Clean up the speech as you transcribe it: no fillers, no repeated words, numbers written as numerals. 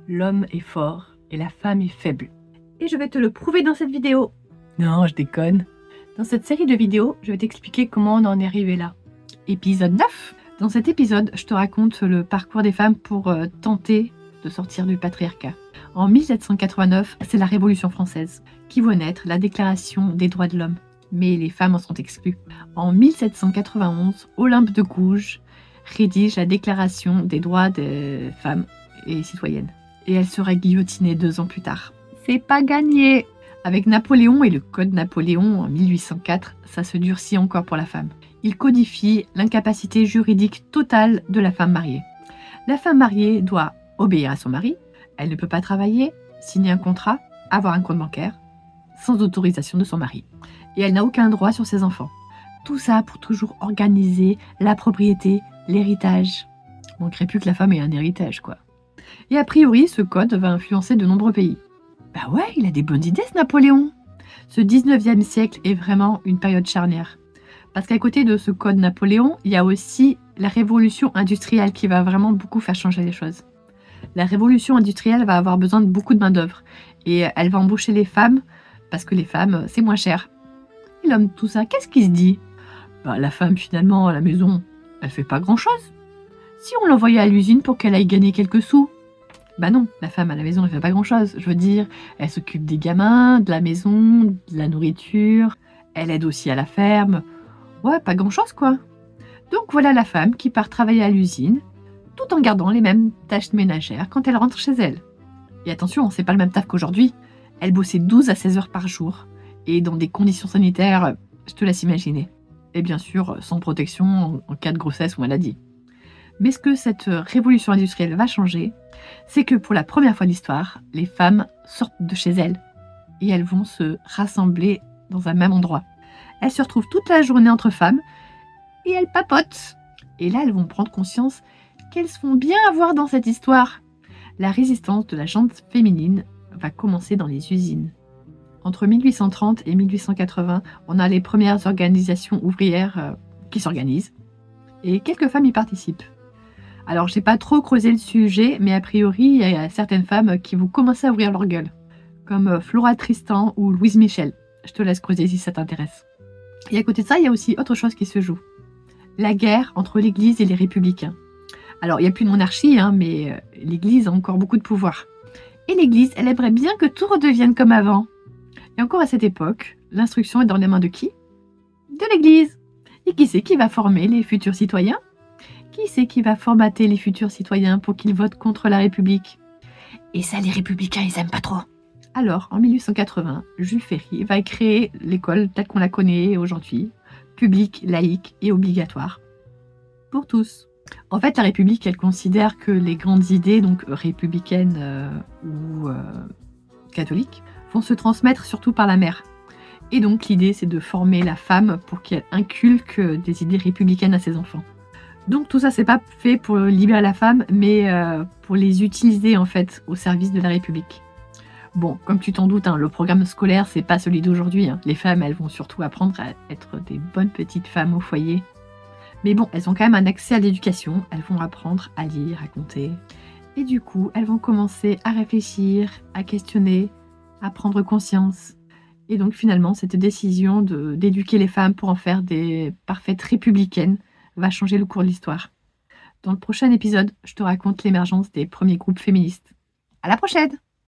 l'homme est fort et la femme est faible. Et je vais te le prouver dans cette vidéo. Non, je déconne. Dans cette série de vidéos, je vais t'expliquer comment on en est arrivé là. Épisode 9. Dans cet épisode, je te raconte le parcours des femmes pour tenter de sortir du patriarcat. En 1789, c'est la Révolution française qui voit naître la Déclaration des droits de l'homme. Mais les femmes en sont exclues. En 1791, Olympe de Gouges rédige la Déclaration des droits des femmes et citoyennes. Et elle sera guillotinée 2 ans plus tard. C'est pas gagné! Avec Napoléon et le Code Napoléon en 1804, ça se durcit encore pour la femme. Il codifie l'incapacité juridique totale de la femme mariée. La femme mariée doit obéir à son mari, elle ne peut pas travailler, signer un contrat, avoir un compte bancaire, sans autorisation de son mari. Et elle n'a aucun droit sur ses enfants. Tout ça pour toujours organiser la propriété, l'héritage. Il manquerait plus que la femme ait un héritage, quoi. Et a priori, ce code va influencer de nombreux pays. Bah ouais, il a des bonnes idées, ce Napoléon. Ce 19e siècle est vraiment une période charnière. Parce qu'à côté de ce code Napoléon, il y a aussi la révolution industrielle qui va vraiment beaucoup faire changer les choses. La révolution industrielle va avoir besoin de beaucoup de main-d'œuvre. Et elle va embaucher les femmes, parce que les femmes, c'est moins cher. Et l'homme, tout ça, qu'est-ce qu'il se dit? Bah, la femme, finalement, à la maison, elle fait pas grand-chose. Si on l'envoyait à l'usine pour qu'elle aille gagner quelques sous, bah non, la femme à la maison, elle fait pas grand-chose. Je veux dire, elle s'occupe des gamins, de la maison, de la nourriture, elle aide aussi à la ferme. Ouais, pas grand-chose, quoi. Donc voilà la femme qui part travailler à l'usine, tout en gardant les mêmes tâches ménagères quand elle rentre chez elle. Et attention, c'est pas le même taf qu'aujourd'hui. Elle bossait 12 à 16 heures par jour, et dans des conditions sanitaires, je te laisse imaginer. Et bien sûr, sans protection en cas de grossesse ou maladie. Mais ce que cette révolution industrielle va changer, c'est que pour la première fois de l'histoire, les femmes sortent de chez elles et elles vont se rassembler dans un même endroit. Elles se retrouvent toute la journée entre femmes et elles papotent. Et là, elles vont prendre conscience qu'elles se font bien avoir dans cette histoire. La résistance de la gente féminine va commencer dans les usines. Entre 1830 et 1880, on a les premières organisations ouvrières qui s'organisent et quelques femmes y participent. Alors, j'ai pas trop creusé le sujet, mais a priori, il y a certaines femmes qui vont commencer à ouvrir leur gueule, comme Flora Tristan ou Louise Michel. Je te laisse creuser si ça t'intéresse. Et à côté de ça, il y a aussi autre chose qui se joue. La guerre entre l'Église et les républicains. Alors, il n'y a plus de monarchie, mais l'Église a encore beaucoup de pouvoir. Et l'Église, elle aimerait bien que tout redevienne comme avant. Et encore à cette époque, l'instruction est dans les mains de qui? De l'Église. Et qui c'est qui va former les futurs citoyens? Qui c'est qui va formater les futurs citoyens pour qu'ils votent contre la République? Et ça, les républicains, ils aiment pas trop. Alors, en 1880, Jules Ferry va créer l'école telle qu'on la connaît aujourd'hui, publique, laïque et obligatoire, pour tous. En fait, la République, elle considère que les grandes idées, donc républicaines ou catholiques, vont se transmettre surtout par la mère. Et donc, l'idée, c'est de former la femme pour qu'elle inculque des idées républicaines à ses enfants. Donc tout ça, c'est pas fait pour libérer la femme, mais pour les utiliser en fait au service de la République. Bon, comme tu t'en doutes, le programme scolaire, c'est pas celui d'aujourd'hui. Les femmes, elles vont surtout apprendre à être des bonnes petites femmes au foyer. Mais bon, elles ont quand même un accès à l'éducation. Elles vont apprendre à lire, à compter. Et du coup, elles vont commencer à réfléchir, à questionner, à prendre conscience. Et donc finalement, cette décision d'éduquer les femmes pour en faire des parfaites républicaines va changer le cours de l'histoire. Dans le prochain épisode, je te raconte l'émergence des premiers groupes féministes. À la prochaine!